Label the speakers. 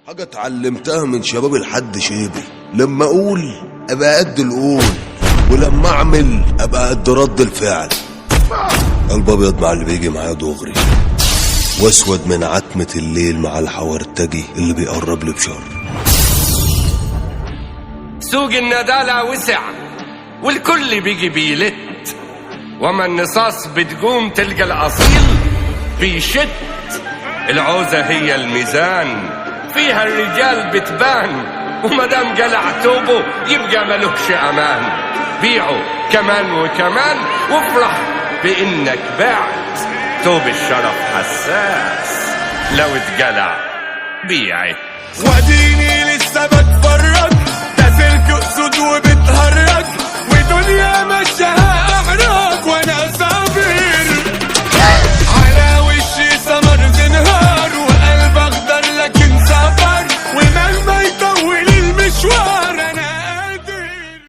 Speaker 1: حاجة اتعلمتها من شباب الحد شيبي، لما اقول ابقى قد القول، ولما اعمل ابقى قد رد الفعل. قلب ابيض مع اللي بيجي معايا دغري، واسود من عتمة الليل مع الحورتجي اللي بيقرب لي بشر.
Speaker 2: سوق الندالة وسع والكل بيجي بيلت، وما النصاص بتقوم تلقى الأصيل بيشت. العوزة هي الميزان، فيها الرجال بتبان، ومدام قلع توبه يبقى ملوكش أمان. بيعه كمان وكمان وافرح بإنك بعت، توب الشرف حساس لو اتقلع بيعت.
Speaker 3: واديني لسه بتفرج، ده سلك اسود